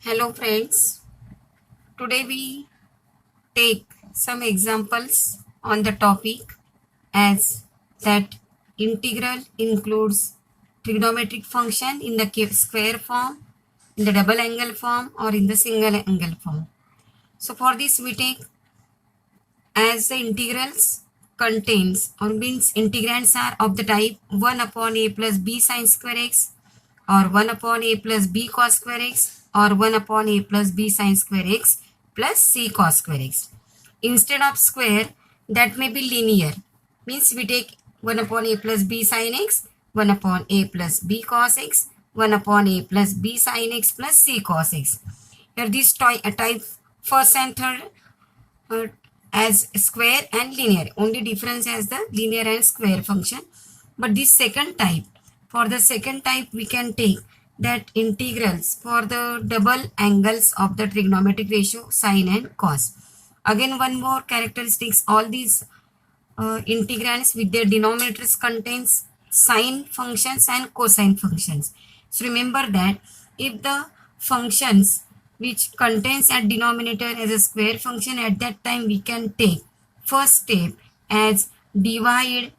Hello friends, today we take some examples on the topic as that integral includes trigonometric function in the square form, in the double angle form or in the single angle form. So for this we take as the integrals contains or means integrands are of the type 1 upon a plus b sine square x or 1 upon a plus b cos square x or 1 upon a plus b sine square x plus c cos square x. Instead of square, that may be linear. Means we take 1 upon a plus b sine x, 1 upon a plus b cos x, 1 upon a plus b sine x plus c cos x. Here this type first and third uh, as square and linear. Only difference as the linear and square function. But this second type, for the second type we can take that integrals for the double angles of the trigonometric ratio sine and cos. Again one more characteristics, all these integrands with their denominators contains sine functions and cosine functions. So remember that if the functions which contains at denominator as a square function, at that time we can take first step as divide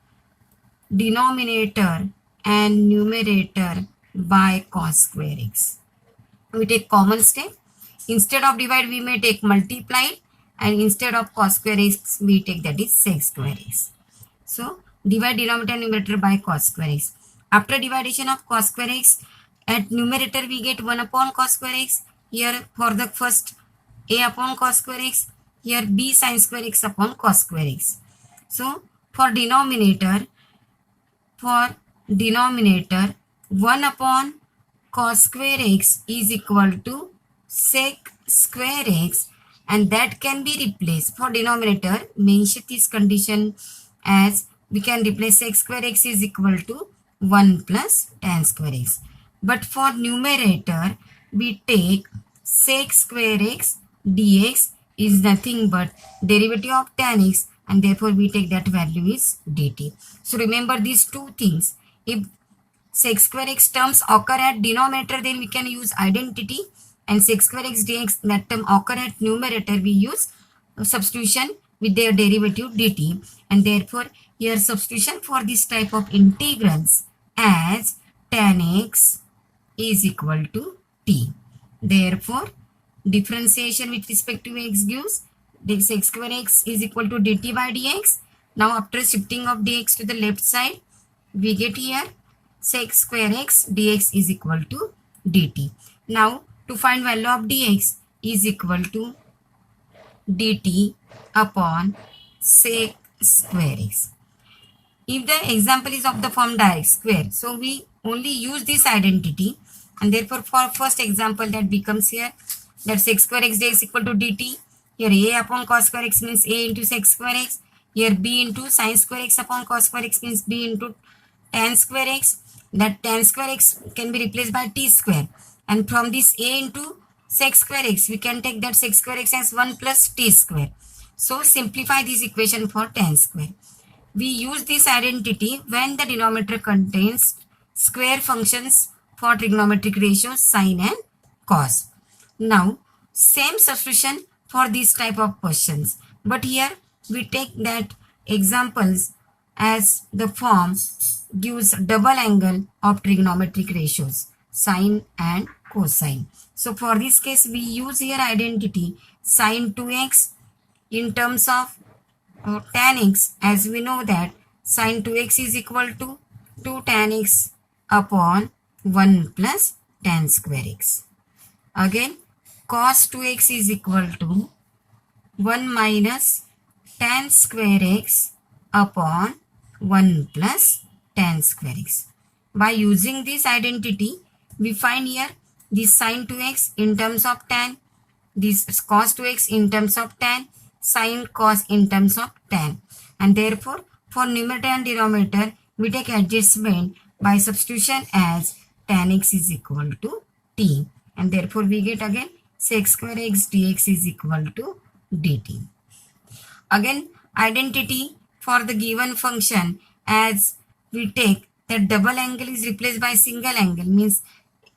denominator and numerator by cos square x. We take common step. Instead of divide we may take multiply, and instead of cos square x we take that is sec square x. So divide denominator and numerator by cos square x. After division of cos square x, at numerator we get 1 upon cos square x. Here for the first a upon cos square x. Here b sin square x upon cos square x. So for denominator 1 upon cos square x is equal to sec square x, and that can be replaced for denominator. Mention this condition as we can replace sec square x is equal to 1 plus tan square x. But for numerator we take sec square x dx is nothing but derivative of tan x, and therefore we take that value is dt. So remember these two things. If sec square x terms occur at denominator, then we can use identity, and sec square x dx that term occur at numerator, we use substitution with their derivative dt, and therefore here substitution for this type of integrals as tan x is equal to t. Therefore differentiation with respect to x gives this sec square x is equal to dt by dx. Now after shifting of dx to the left side, we get here sec square x dx is equal to dt. Now to find value of dx is equal to dt upon sec square x. If the example is of the form direct square, so we only use this identity, and therefore for first example that becomes here that sec square x dx equal to dt. Here a upon cos square x means a into sec square x. Here b into sin square x upon cos square x means b into tan square x. That tan square x can be replaced by t square, and from this a into sec square x we can take that sec square x as 1 plus t square. So simplify this equation for tan square. We use this identity when the denominator contains square functions for trigonometric ratios sine and cos. Now same substitution for this type of questions, but here we take that examples as the form gives double angle of trigonometric ratios sine and cosine. So for this case we use here identity sine 2x in terms of tan x, as we know that sine 2x is equal to 2 tan x upon 1 plus tan square x. Again cos 2x is equal to 1 minus tan square x upon 1 plus tan square x. By using this identity, we find here this sine 2x in terms of tan, this cos 2x in terms of tan, sine cos in terms of tan, and therefore for numerator and denominator we take adjustment by substitution as tan x is equal to t, and therefore we get again sec square x dx is equal to dt. Again identity for the given function as we take that double angle is replaced by single angle, means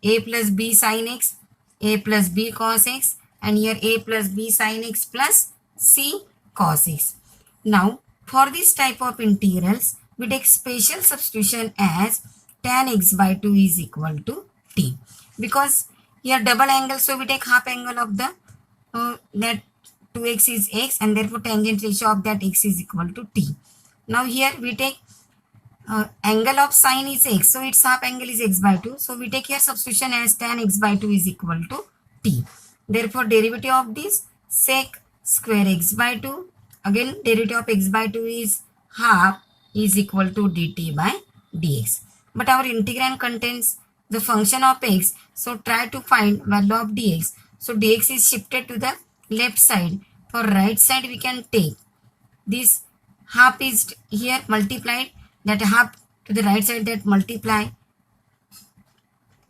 a plus b sin x a plus b cos x, and here a plus b sin x plus c cos x. Now, for this type of integrals, we take special substitution as tan x by 2 is equal to t. Because here double angle, so we take half angle of the that 2x is x, and therefore tangent ratio of that x is equal to t. Now here we take angle of sine is x, so its half angle is x by 2. So we take here substitution as tan x by 2 is equal to t. Therefore derivative of this sec square x by 2, again derivative of x by 2 is half is equal to dt by dx. But our integrand contains the function of x, so try to find value of dx. So dx is shifted to the left side. For right side we can take this half is here multiplied, that half to the right side, that multiply.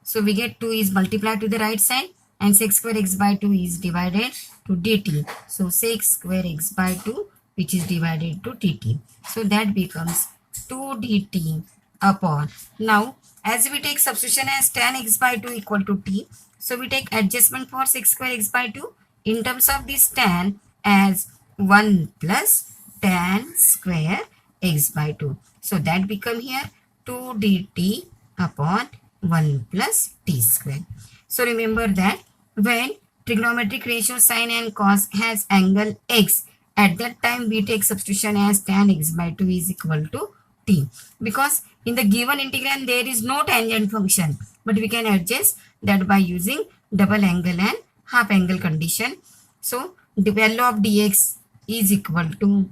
So we get 2 is multiplied to the right side, and sec square x by 2 is divided to dt. So sec square x by 2 which is divided to dt. So that becomes 2 dt upon. Now as we take substitution as tan x by 2 equal to t, so we take adjustment for sec square x by 2 in terms of this tan as 1 plus tan square x by 2. So that become here 2 dt upon 1 plus t square. So remember that when trigonometric ratio sine and cos has angle x, at that time we take substitution as tan x by 2 is equal to t. Because in the given integrand there is no tangent function, but we can adjust that by using double angle and half angle condition. So the value of dx is equal to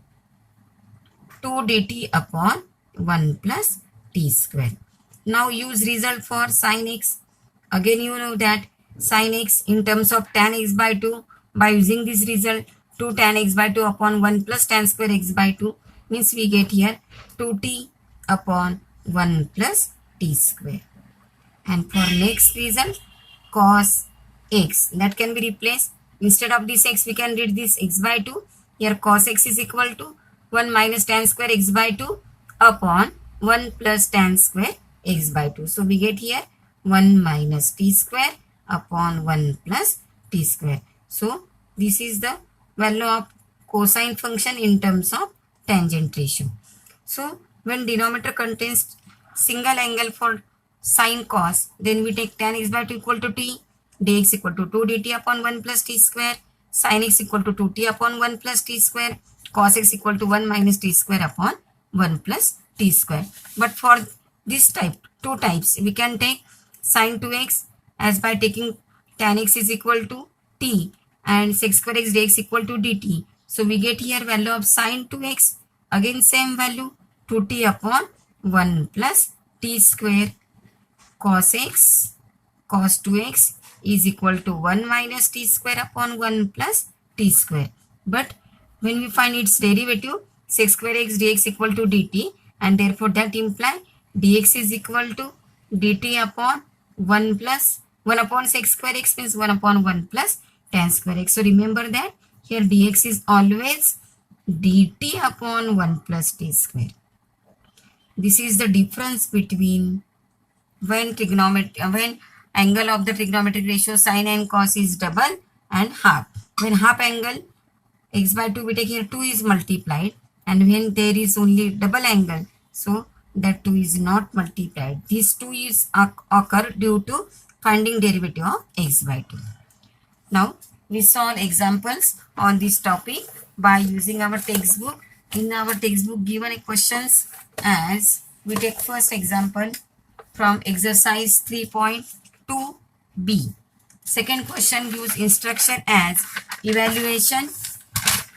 2 dt upon 1 plus t square. Now use result for sin x. Again you know that sin x in terms of tan x by 2, by using this result 2 tan x by 2 upon 1 plus tan square x by 2 means we get here 2t upon 1 plus t square. And for next result cos x, that can be replaced. Instead of this x we can read this x by 2. Here cos x is equal to 1 minus tan square x by 2 upon 1 plus tan square x by 2. So we get here 1 minus t square upon 1 plus t square. So this is the value of cosine function in terms of tangent ratio. So when denominator contains single angle for sine cos, then we take tan x by 2 equal to t, dx equal to 2 dt upon 1 plus t square, sin x equal to 2t upon 1 plus t square, cos x equal to 1 minus t square upon 1 plus t square. But for this type, two types, we can take sin 2x as by taking tan x is equal to t and sec square x dx equal to dt. So we get here value of sin 2x, again same value 2t upon 1 plus t square, cos x cos 2x is equal to 1 minus t square upon 1 plus t square. But when we find its derivative, sec square x dx equal to dt, and therefore that imply dx is equal to dt upon 1 plus 1 upon sec square x means 1 upon 1 plus tan square x. So remember that here dx is always dt upon 1 plus t square. This is the difference between when angle of the trigonometric ratio sine and cos is double and half. When half angle x by 2 we take here 2 is multiplied, and when there is only double angle, so that 2 is not multiplied. This 2 is occur due to finding derivative of x by 2. Now we solve examples on this topic by using our textbook. In our textbook given a questions as, we take first example from exercise 3.2b. Second question gives instruction as evaluation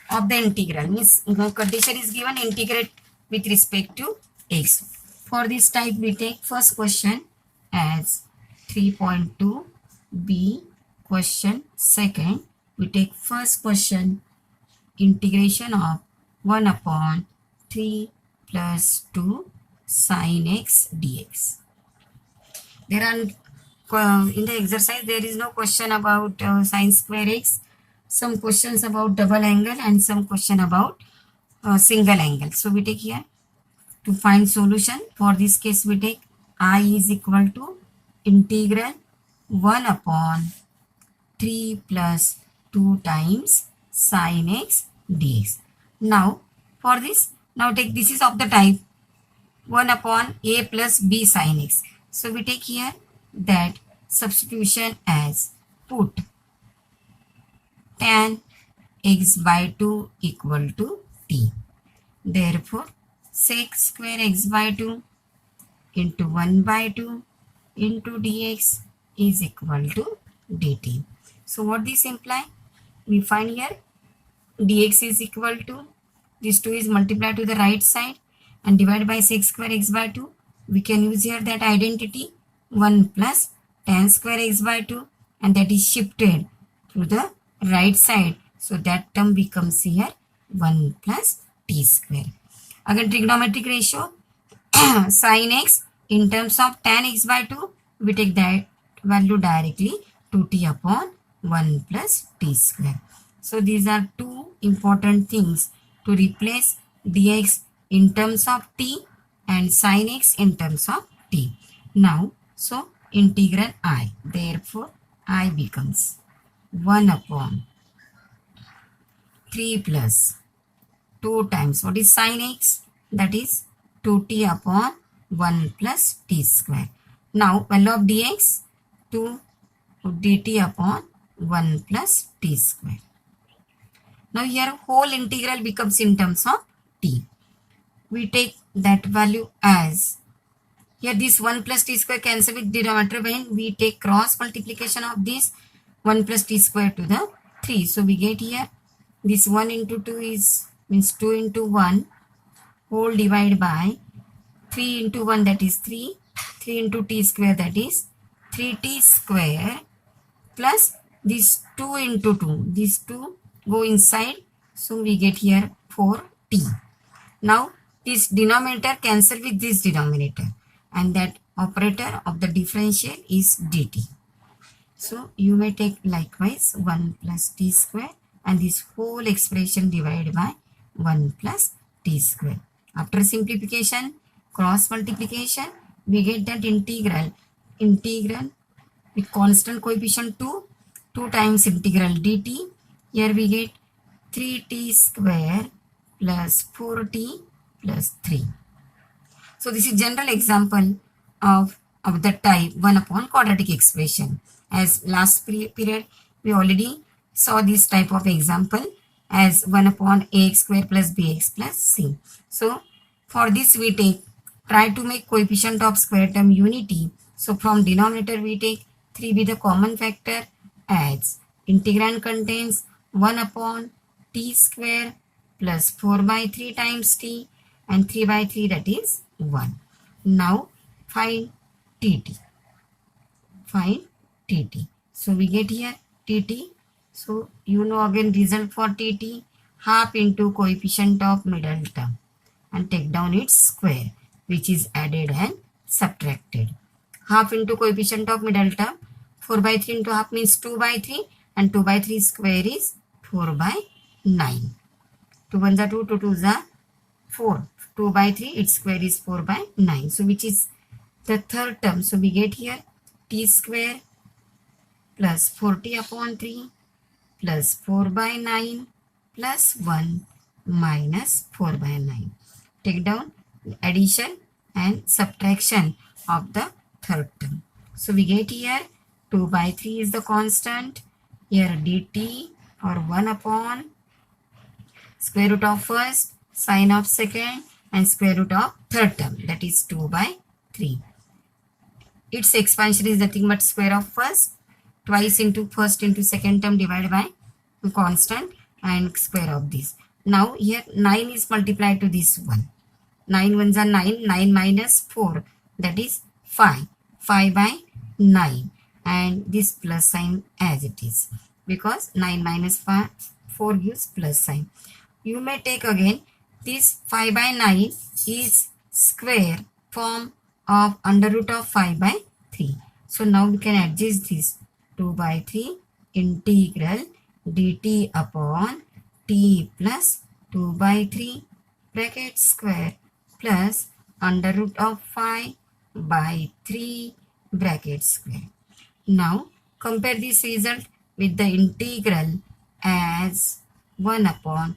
of the integral, means condition is given integrate with respect to x. For this type we take first question as 3.2b question. Second we take first question integration of 1 upon 3 plus 2 sin x dx. There are in the exercise there is no question about sin square x, some questions about double angle and some question about single angle. So we take here to find solution. For this case we take I is equal to integral 1 upon 3 plus 2 times sin x dx. Now for this, now take this is of the type 1 upon a plus b sin x. So we take here that substitution as put tan x by 2 equal to t. Therefore, sec square x by 2 into 1 by 2 into dx is equal to dt. So what this imply? We find here dx is equal to, this 2 is multiplied to the right side and divided by sec square x by 2. We can use here that identity 1 plus tan square x by 2, and that is shifted to the right side. So that term becomes here 1 plus t square. Again trigonometric ratio sin x in terms of tan x by 2, we take that value directly 2t upon 1 plus t square. So these are two important things to replace dx in terms of t and sin x in terms of t. Now, so integral I, therefore I becomes 1 upon 3 plus 2 times, what is sin x? That is 2t upon 1 plus t square. Now value of dx 2 dt upon 1 plus t square. Now here whole integral becomes in terms of t. We take that value as, here this 1 plus t square cancel with denominator, when we take cross multiplication of this 1 plus t square to the 3. So we get here this 1 into 2 is means 2 into 1 whole divided by 3 into 1, that is 3, 3 into t square, that is 3t square, plus this 2 into 2, these 2 go inside, so we get here 4t. Now this denominator cancel with this denominator, and that operator of the differential is dt. So you may take likewise 1 plus t square and this whole expression divided by 1 plus t square. After simplification, cross multiplication, we get that integral with constant coefficient 2 times integral dt. Here we get 3t square plus 4t plus 3. So this is general example of the type 1 upon quadratic expression. As last period we already saw this type of example as 1 upon ax square plus bx plus c. So for this we try to make coefficient of square term unity. So from denominator we take 3 with the common factor, as integrand contains 1 upon t square plus 4 by 3 times t and 3 by 3, that is 1. Now find tt. So we get here tt. So you know again result for tt, half into coefficient of middle term and take down its square, which is added and subtracted. Half into coefficient of middle term, 4 by 3 into half means 2 by 3, and 2 by 3 square is 4 by 9. 2 1s are 2, 2 2s are 4. 2 by 3, its square is 4 by 9. So which is the third term. So we get here t square plus 40 upon 3 plus 4 by 9 plus 1 minus 4 by 9. Take down addition and subtraction of the third term. So we get here 2 by 3 is the constant. Here dt or 1 upon square root of first, sine of second, and square root of third term, that is 2 by 3. Its expansion is nothing but square of first, twice into first into second term divided by constant and square of this. Now here 9 is multiplied to this one. 9 1s are 9, 9 minus 4, that is 5. 5 by 9, and this plus sign as it is, because 9 minus 4 gives plus sign. You may take again this 5 by 9 is square form of under root of 5 by 3. So now we can adjust this 2 by 3 integral dt upon t plus 2 by 3 bracket square plus under root of 5 by 3 bracket square. Now compare this result with the integral as 1 upon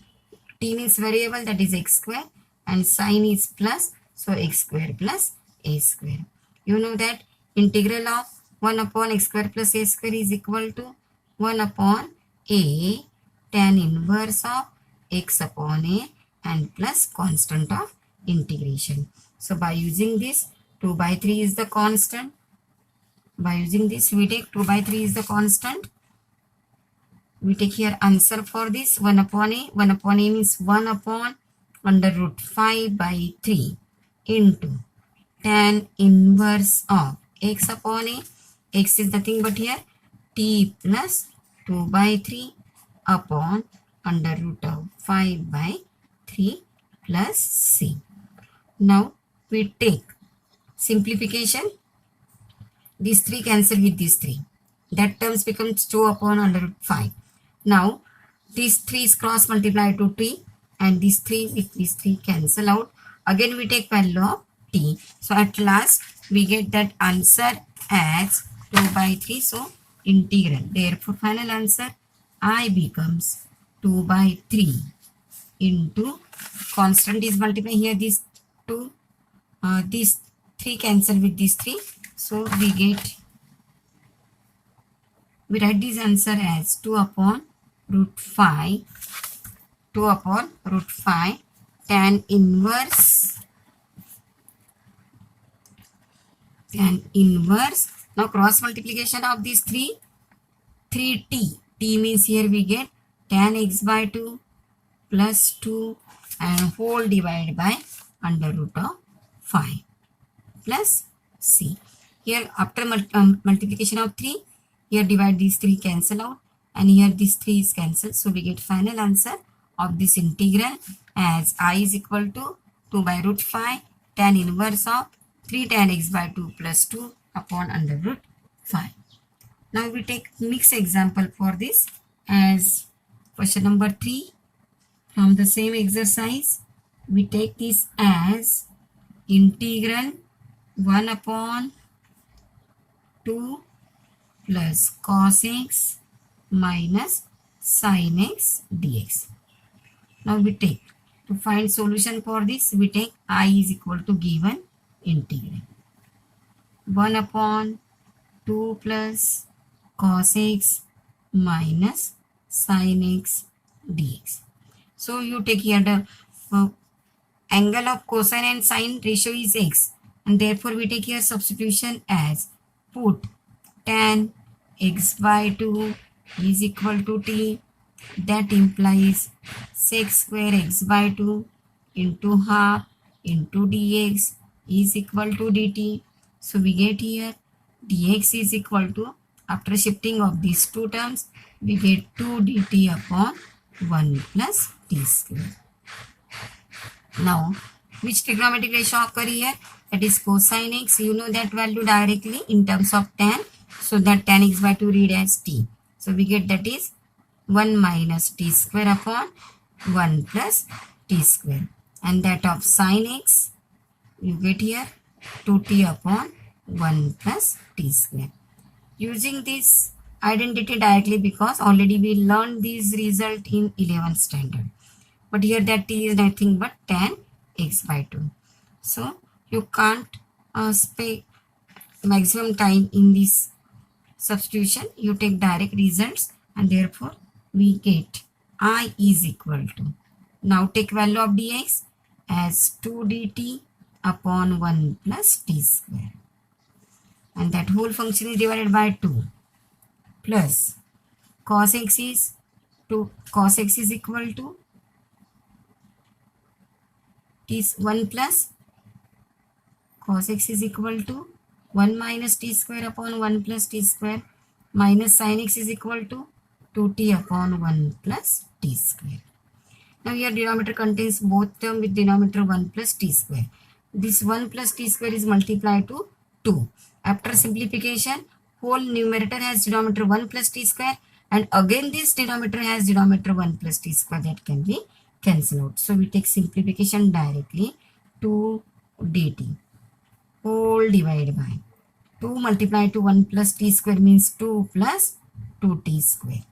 t means variable, that is x square, and sine is plus, so x square plus a square. You know that integral of 1 upon x square plus a square is equal to 1 upon a tan inverse of x upon a and plus constant of integration. So by using this, 2 by 3 is the constant. By using this, we take 2 by 3 is the constant. We take here answer for this 1 upon a. 1 upon a means 1 upon under root 5 by 3 into tan inverse of x upon a. X is nothing but here t plus 2 by 3 upon under root of 5 by 3 plus c. Now we take simplification. These 3 cancel with these 3. That terms becomes 2 upon under root 5. Now these 3 is cross multiply to t, and these 3 with these 3 cancel out. Again we take value of t. So at last we get that answer as 2 by 3. So integral. Therefore final answer I becomes 2 by 3 into constant is multiply here these 2. These 3 cancel with these 3. So we write this answer as 2 upon root 5 tan inverse now cross multiplication of these 3t means here we get tan x by 2 plus 2 and whole divided by under root of 5 plus c. Here after multiplication of 3, here divide these 3 cancel out, and here this 3 is cancelled. So we get final answer of this integral as I is equal to 2 by root 5 tan inverse of 3 tan x by 2 plus 2 upon under root 5. Now we take mixed example for this as question number 3 from the same exercise. We take this as integral 1 upon 2 plus cos x minus sin x dx. Now we take, to find solution for this, we take I is equal to given integral 1 upon 2 plus cos x minus sin x dx. So you take here the angle of cosine and sine ratio is x, and therefore we take here substitution as put tan x by 2 is equal to t. That implies sec square x by 2 into half into dx is equal to dt. So we get here dx is equal to, after shifting of these two terms, we get 2 dt upon 1 plus t square. Now which trigonometric ratio occur here? That is cosine x. You know that value directly in terms of tan. So that tan x by 2 read as t. So we get that is 1 minus t square upon 1 plus t square. And that of sin x, you get here 2t upon 1 plus t square. Using this identity directly, because already we learned this result in 11th standard. But here that t is nothing but tan x by 2. So you can't spend maximum time in this substitution. You take direct results, and therefore we get I is equal to, now take value of dx as 2 dt upon 1 plus t square, and that whole function is divided by 2 plus cos x is equal to t 1 plus cos x is equal to 1 minus t square upon 1 plus t square minus sin x is equal to 2t upon 1 plus t square. Now here denominator contains both term with denominator 1 plus t square. This 1 plus t square is multiplied to 2. After simplification, whole numerator has denominator 1 plus t square, and again this denominator has denominator 1 plus t square, that can be cancelled out. So we take simplification directly. 2 dt whole divided by 2 multiplied to 1 plus t square means 2 plus 2t square.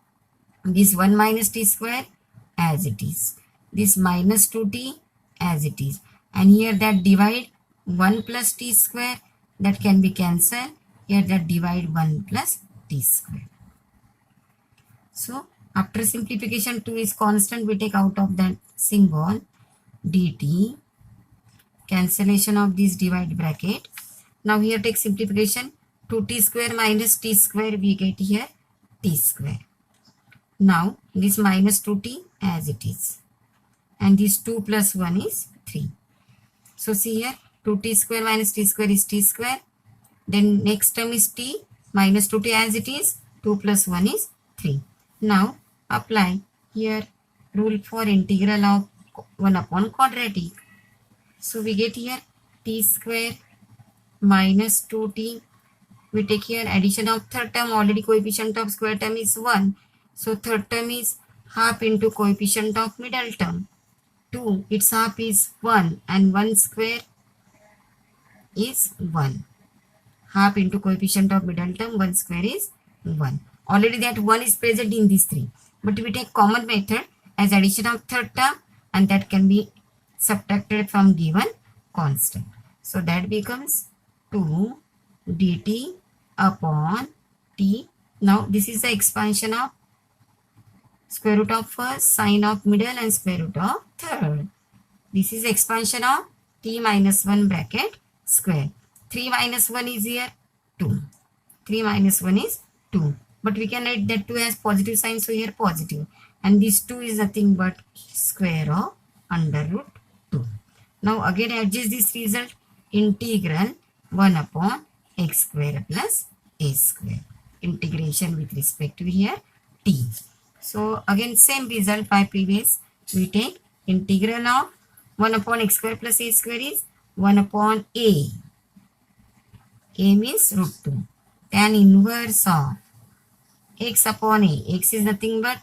This 1 minus t square as it is. This minus 2t as it is. And here that divide 1 plus t square, that can be cancelled. Here that divide 1 plus t square. So after simplification, 2 is constant. We take out of that symbol dt. Cancellation of this divide bracket. Now here take simplification. 2t square minus t square, we get here t square. Now this minus 2t as it is. And this 2 plus 1 is 3. So see here 2t square minus t square is t square. Then next term is t minus 2t as it is. 2 plus 1 is 3. Now apply here rule for integral of 1 upon quadratic. So we get here t square minus 2t. We take here addition of third term. Already coefficient of square term is 1. So third term is half into coefficient of middle term. 2, its half is 1 and 1 square is 1. Half into coefficient of middle term, 1 square is 1. Already that 1 is present in these 3. But we take common method as addition of third term, and that can be subtracted from given constant. So that becomes 2 dt upon t. Now this is the expansion of square root of first, sine of middle, and square root of third. This is expansion of t minus 1 bracket square. 3 minus 1 is here 2. 3 minus 1 is 2. But we can write that 2 as positive sign, so here positive. And this 2 is nothing but square of under root 2. Now again adjust this result. Integral 1 upon x square plus a square. Integration with respect to here t. So again same result by previous. We take integral of 1 upon x square plus a square is 1 upon a. A means root 2. Tan inverse of x upon a. X is nothing but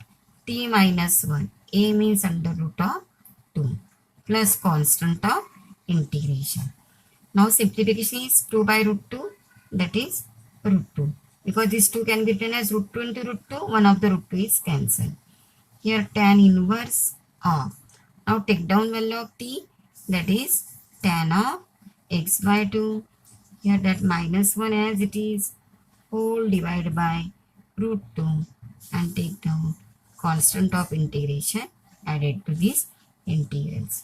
t minus 1. A means under root of 2 plus constant of integration. Now simplification is 2 by root 2, that is root 2. Because this 2 can be written as root 2 into root 2, one of the root 2 is cancelled. Here tan inverse of. Now take down value of t, that is tan of x by 2. Here that minus 1 as it is, whole divided by root 2, and take down constant of integration added to these integrals.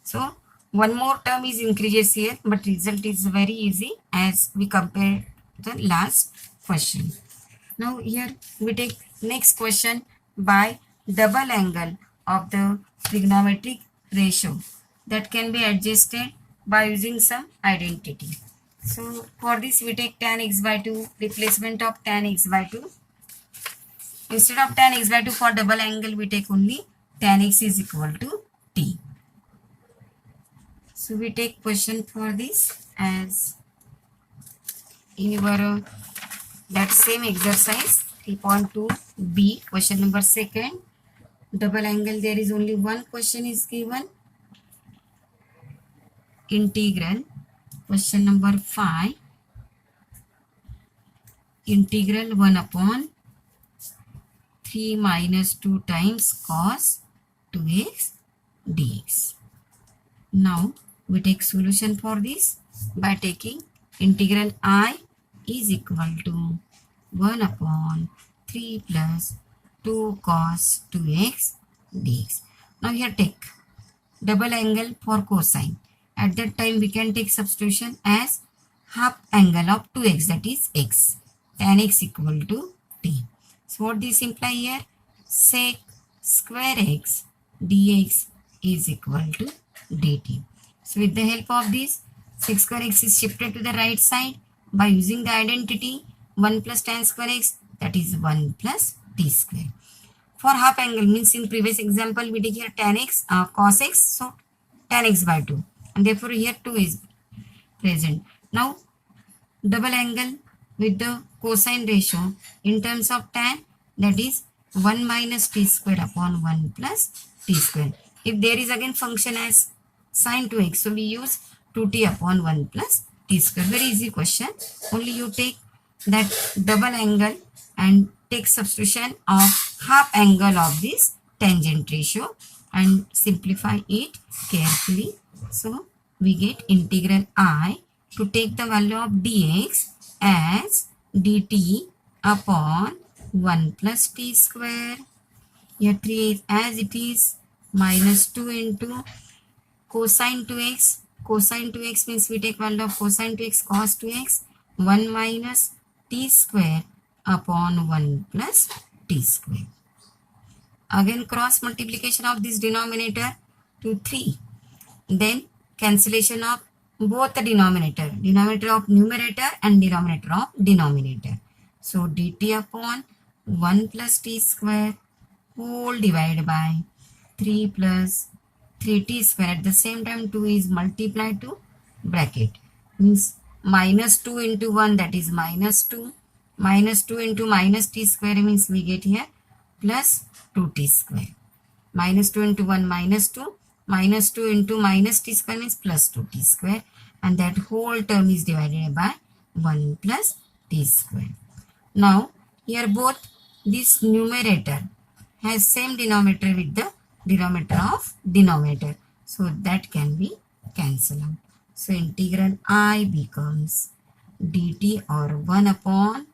So one more term is increases here, but result is very easy as we compare the last question. Now here we take next question by double angle of the trigonometric ratio that can be adjusted by using some identity. So for this we take tan x by 2, replacement of tan x by 2. Instead of tan x by 2 for double angle we take only tan x is equal to t. So we take question for this as in your that same exercise 3.2b, question number 2nd, double angle. There is only one question is given. Integral, question number 5, integral 1 upon 3 minus 2 times cos 2x dx. Now we take solution for this by taking integral I is equal to 1 upon 3 plus 2 cos 2x dx. Now here take double angle for cosine. At that time we can take substitution as half angle of 2x, that is x. Tan x equal to t. So what this imply here? Sec square x dx is equal to dt. So with the help of this, sec square x is shifted to the right side by using the identity 1 plus tan square x, that is 1 plus t square. For half angle means in previous example we take here tan x cos x, so tan x by 2, and therefore here 2 is present. Now double angle with the cosine ratio in terms of tan, that is 1 minus t square upon 1 plus t square. If there is again function as sin 2x, so we use 2t upon 1 plus t square. Very easy question. Only you take that double angle and take substitution of half angle of this tangent ratio and simplify it carefully. So we get integral I to take the value of dx as dt upon 1 plus t square. Here 3 is as it is, minus 2 into cosine 2x. Cosine 2x means we take value of cosine 2x cos 2x, 1 minus t square upon 1 plus t square. Again cross multiplication of this denominator to 3. Then cancellation of both the denominator of numerator and denominator of denominator. So dt upon 1 plus t square whole divided by 3 plus 3t square. At the same time 2 is multiplied to bracket, means minus 2 into 1, that is minus 2. Minus 2 into minus t square means we get here plus 2t square. Minus 2 into 1 minus 2. Minus 2 into minus t square means plus 2t square, and that whole term is divided by 1 plus t square. Now here both this numerator has same denominator with the denominator of denominator, so that can be cancelled out. So integral I becomes dt or 1 upon,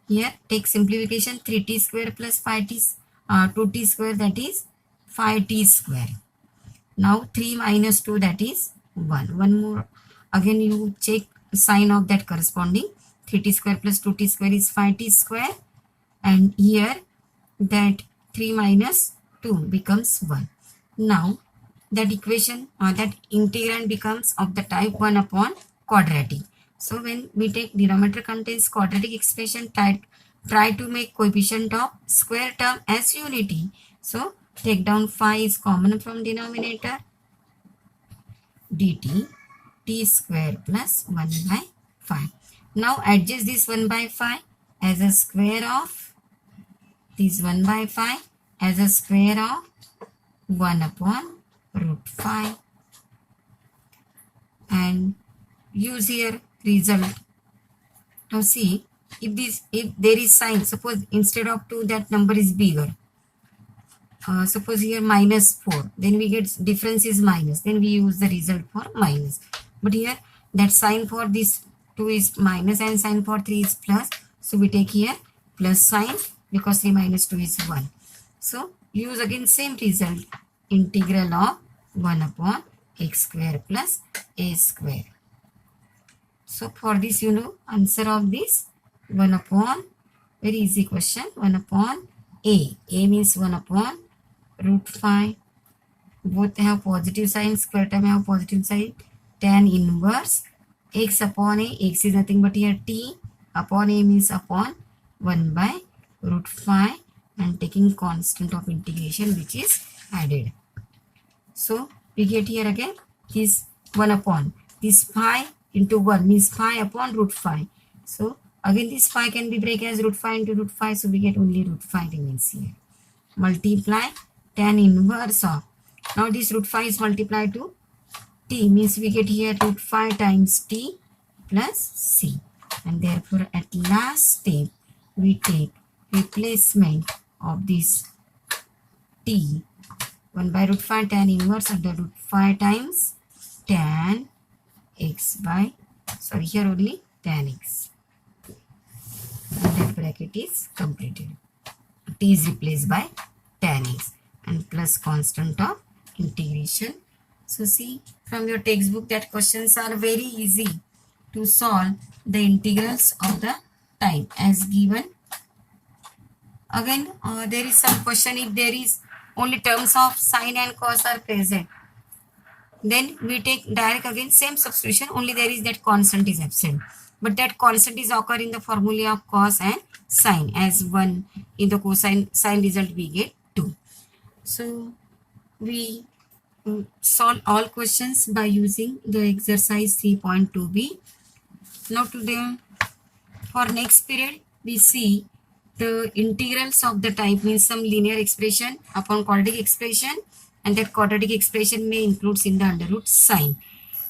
here take simplification, 3t square plus 2t square, that is 5t square. Now 3 minus 2, that is 1. One more, again you check sign of that corresponding. 3t square plus 2t square is 5t square, and here that 3 minus 2 becomes 1. Now that equation or that integrand becomes of the type 1 upon quadratic. So when we take denominator contains quadratic expression, try to make coefficient of square term as unity. So take down 5 is common from denominator, dt t square plus 1 by 5. Now adjust this 1 by 5 as a square of this 1 by 5 as a square of 1 upon root 5, and use here result. Now see, if there is sign, suppose instead of 2 that number is bigger, suppose here minus 4, then we get difference is minus, then we use the result for minus. But here that sign for this 2 is minus and sign for 3 is plus, so we take here plus sign because 3 minus 2 is 1. So use again same result, integral of 1 upon x square plus a square. So for this, you know, answer of this 1 upon, very easy question, 1 upon a means 1 upon root 5. Both have positive sign, square term have positive sign, tan inverse x upon a, x is nothing but here t upon a means upon 1 by root 5, and taking constant of integration which is added. So we get here again this 1 upon this 5 into 1 means 5 upon root 5. So again this 5 can be break as root 5 into root 5, so we get only root 5 remains here. Multiply tan inverse of, now this root 5 is multiplied to t means we get here root 5 times t plus c, and therefore at last step we take replacement of this t 1 by root 5 tan inverse of the root 5 times tan x by, sorry here only tan x, and that bracket is completed. T is replaced by tan x and plus constant of integration. So see from your textbook that questions are very easy to solve the integrals of the type as given. Again there is some question, if there is only terms of sine and cos are present, then we take direct again same substitution, only there is that constant is absent, but that constant is occur in the formula of cos and sine as 1, in the cosine sine result we get 2. So we solve all questions by using the exercise 3.2b. Now today for next period we see the integrals of the type, means some linear expression upon quadratic expression, and that quadratic expression may includes in the under root sine.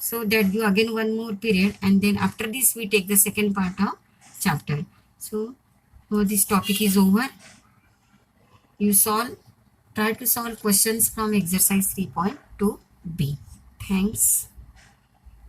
So that you again one more period, and then after this we take the second part of chapter. So So this topic is over. You try to solve questions from exercise 3.2b. Thanks.